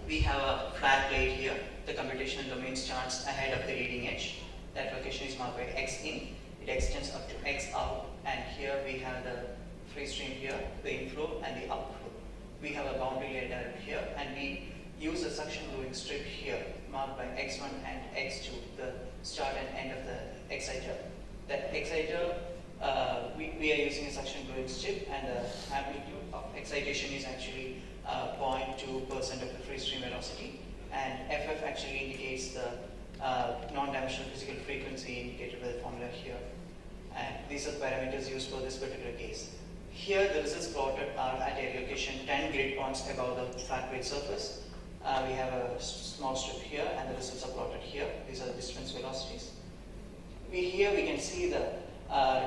we have a flat plate here. The computational domain starts ahead of the leading edge. That location is marked by x in. It extends up to x out, and here we have the free stream here, the inflow and the outflow. We have a boundary layer diagram here, and we use a suction gluing strip here marked by x1 and x2, the start and end of the exciter. The exciter, we are using a suction gluing strip, and the amplitude of excitation is actually 0.2% of the free stream velocity, and FF actually indicates the non-dimensional physical frequency indicated by the formula here. And these are the parameters used for this particular case. Here the results plotted are at a location 10 grid points above the flat plate surface. We have a small strip here, and the results are plotted here. These are the disturbance velocities. Here we can see the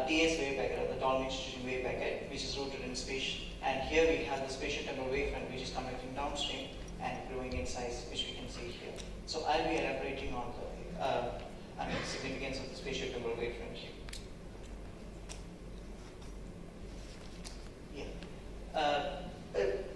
TS wave packet, or the Tolman-Stettin wave packet, which is rooted in space. And here we have the spatio-temporal wavefront, which is coming from downstream and growing in size, which we can see here. So I'll be elaborating on the significance of the spatio-temporal wavefront here. A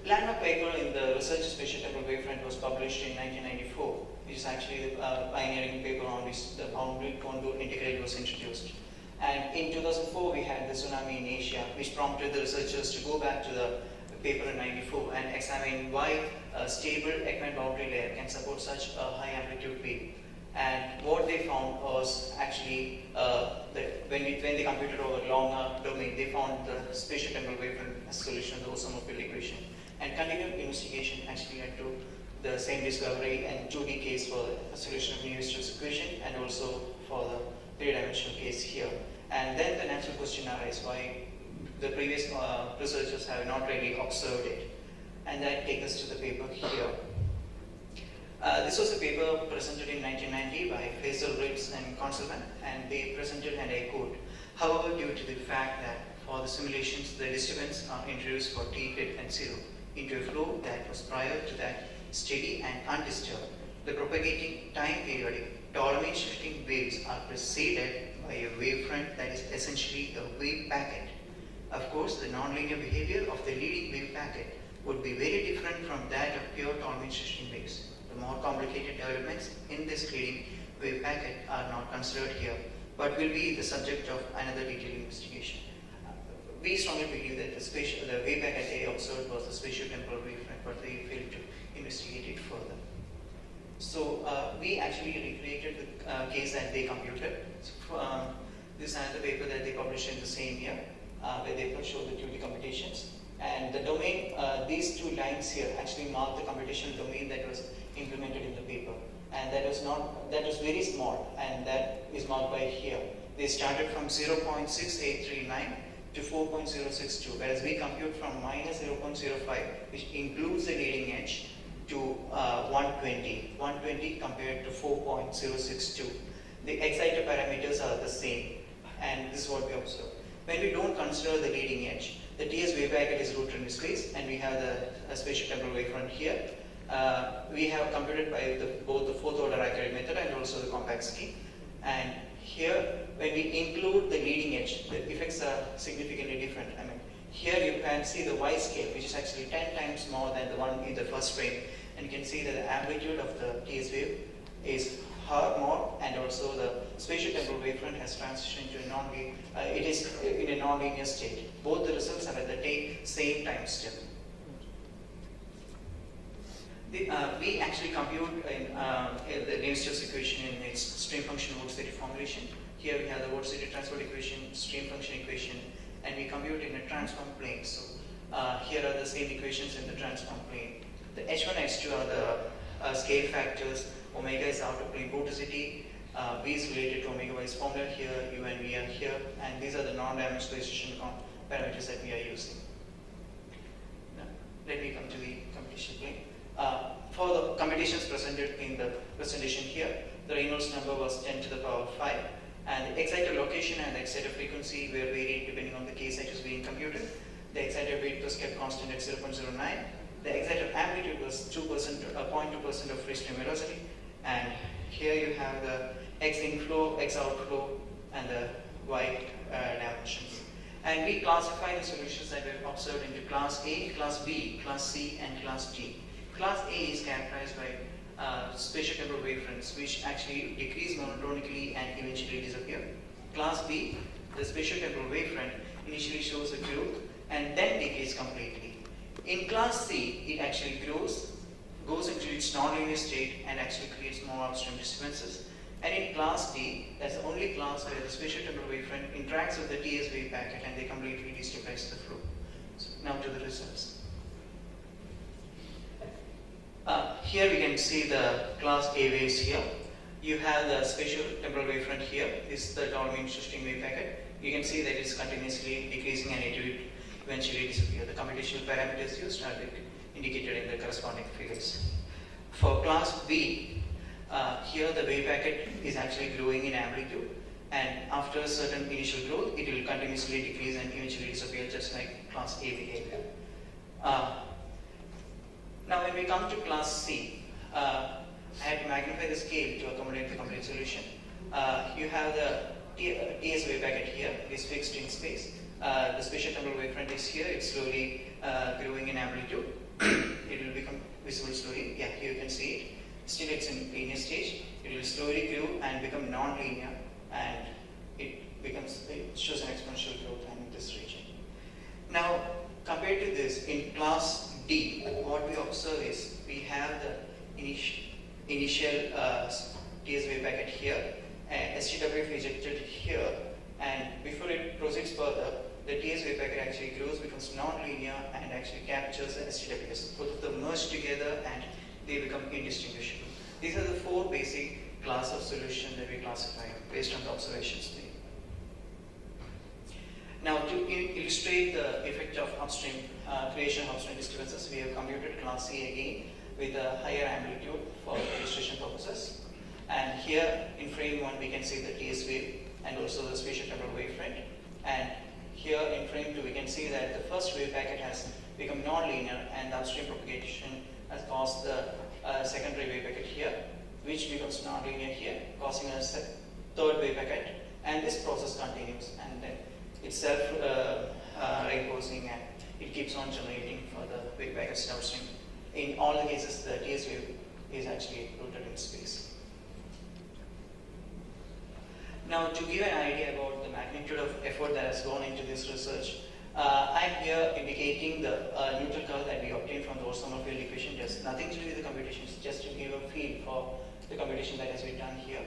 landmark paper in the research spatio-temporal wavefront was published in 1994, which is actually the pioneering paper on which the boundary contour integral was introduced. And in 2004, we had the tsunami in Asia, which prompted the researchers to go back to the paper in 94 and examine why a stable Ekman boundary layer can support such a high amplitude wave. And what they found was actually when they computed over longer domain, they found the spatio-temporal wavefront as a solution of the Osamov-Field equation. And continued investigation actually led to the same discovery and 2D case for a solution of Navier-Stokes equation, and also for the 3-dimensional case here. And then the natural question arises why the previous researchers have not really observed it. And that takes us to the paper here. This was a paper presented in 1990 by Faisal Ritz and Consulman, and they presented, and I quote, however, due to the fact that for the simulations the disturbance are introduced for t greater than 0 into a flow that was prior to that steady and undisturbed, the propagating time periodic Tolman shifting waves are preceded by a wavefront that is essentially a wave packet. Of course, the nonlinear behavior of the leading wave packet would be very different from that of pure Tolman shifting waves. The more complicated developments in this leading wave packet are not considered here, but will be the subject of another detailed investigation. We strongly believe that the wave packet they observed was the spatio-temporal wavefront, but they failed to investigate it further. So we actually recreated the case that they computed. So, this is another paper that they published in the same year, where they showed the 2D computations. And the domain, these two lines here actually mark the computational domain that was implemented in the paper. And that was very small, and that is marked by here. They started from 0.6839 to 4.062, whereas we compute from minus 0.05, which includes the leading edge, to 120 compared to 4.062. The exciter parameters are the same, and this is what we observe. When we don't consider the leading edge, the TS wave packet is rooted in space, and we have the spatio-temporal wavefront here. We have computed by both the fourth order accurate method and also the complexity. And here, when we include the leading edge, the effects are significantly different. I mean, here you can see the Y scale, which is actually 10 times more than the one in the first frame. And you can see that the amplitude of the TS wave is more, and also the spatio-temporal wavefront has transitioned to it is in a non-linear state. Both the results are at the same time step. We actually compute in the Navier-Stokes equation in its stream function Ward-City formulation. Here we have the Ward-City transport equation, stream function equation, and we compute in a transform plane. So here are the same equations in the transform plane. The H1 and H2 are the scale factors. Omega is outer plane vorticity. V is related to omega y is formula here, U and V are here, and these are the non-dimensional precision parameters that we are using. Now, let me come to the computation plane. For the computations presented in the presentation here, the Reynolds number was 10 to the power 5, and the exciter location and the exciter frequency were varied depending on the case that is being computed. The exciter weight was kept constant at 0.09. The exciter amplitude was 0.2% of free stream velocity, and here you have the X inflow, X outflow, and the Y dimensions. And we classify the solutions that were observed into class A, class B, class C, and class D. Class A is characterized by spatio-temporal wavefronts which actually decrease monotonically and eventually disappear. Class B, the spatio-temporal wavefront, initially shows a growth and then decays completely. In class C, it actually grows, goes into its nonlinear state and actually creates more upstream disturbances. And in class D, that's the only class where the spatio-temporal wavefront interacts with the TS wave packet and they completely destabilize the flow. So now to the results. Here we can see the class A waves here. You have the spatio-temporal wavefront here. This is the dominant shifting wave packet. You can see that it's continuously decreasing and it will eventually disappear. The computational parameters used are indicated in the corresponding figures. For class B, here the wave packet is actually growing in amplitude, and after a certain initial growth, it will continuously decrease and eventually disappear, just like class A behavior. Now when we come to class C, I had to magnify the scale to accommodate the complete solution. You have the TS wave packet here, it is fixed in space. The spatio-temporal wavefront is here, it's slowly growing in amplitude. It will become visible slowly. Yeah, here you can see it. Still it's in linear stage. It will slowly grow and become non-linear, and it shows an exponential growth in this region. Now, compared to this, in class D, what we observe is we have the initial TS wave packet here, and STWF ejected here, and before it proceeds further, the TS wave packet actually grows, becomes non-linear, and actually captures the STWS. Both of them merge together and they become indistinguishable. These are the four basic class of solution that we classify based on the observations made. Now, to illustrate the effect of upstream creation of upstream disturbances, we have computed class C again with a higher amplitude for illustration purposes. And here in frame 1, we can see the TS wave and also the spatio-temporal wavefront. And here in frame 2, we can see that the first wave packet has become non-linear and the upstream propagation has caused the secondary wave packet here, which becomes non-linear here, causing a third wave packet. And this process continues, and then it's self-reinforcing, and it keeps on generating for the wave packets downstream. In all the cases, the TS wave is actually rooted in space. Now, to give an idea about the magnitude of effort that has gone into this research, I'm here indicating the neutral curve that we obtained from the orthogonal field equation. Just nothing to do with the computation, just to give a feel for the computation that has been done here.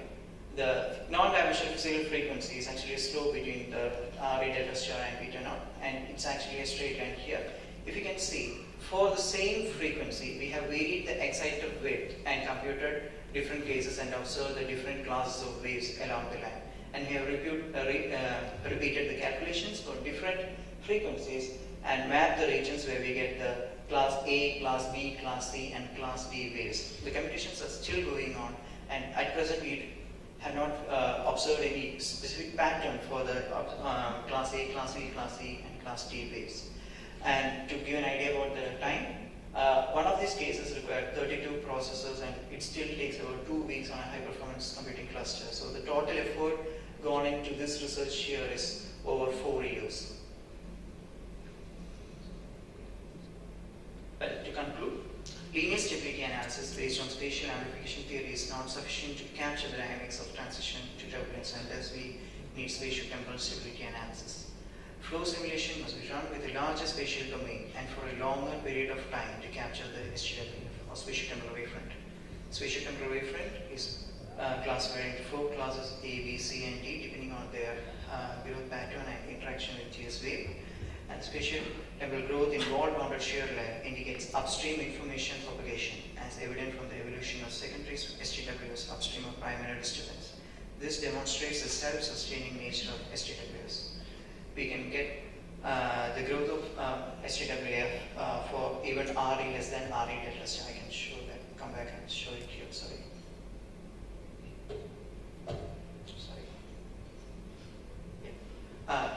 The non-dimensional physical frequency is actually a slope between the RA delta star and beta naught, and it's actually a straight line here. If you can see, for the same frequency, we have varied the excited width and computed different cases and observed the different classes of waves along the line. And we have repeated the calculations for different frequencies and mapped the regions where we get the class A, class B, class C, and class D waves. The computations are still going on, and at present we have not observed any specific pattern for the class A, class B, class C, and class D waves. And to give an idea about the time, one of these cases required 32 processors, and it still takes about 2 weeks on a high-performance computing cluster. So the total effort gone into this research here is over 4 years. But to conclude, linear stability analysis based on spatial amplification theory is not sufficient to capture the dynamics of transition to turbulence, and thus we need spatio-temporal stability analysis. Flow simulation must be run with a larger spatial domain and for a longer period of time to capture the STWF or spatio-temporal wavefront. Spatio-temporal wavefront is classified into 4 classes A, B, C, and D depending on their growth pattern and interaction with TS wave. And spatio-temporal growth in wall-bounded shear layer indicates upstream information propagation as evident from the evolution of secondary STWs upstream of primary disturbance. This demonstrates the self-sustaining nature of STWs. We can get the growth of STWF for even RE less than RE delta star. I can show that. Come back and show it here. Sorry.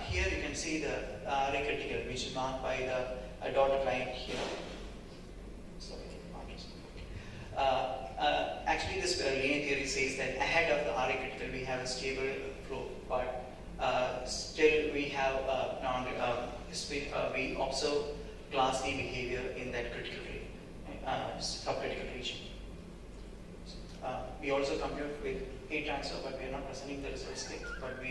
Here you can see the RE critical, which is marked by the dotted line here. Sorry, actually, this linear theory says that ahead of the RE critical, we have a stable flow, but still we have we observe class D behavior in that critical rate. we also compute with heat transfer, but we are not presenting the results here. But we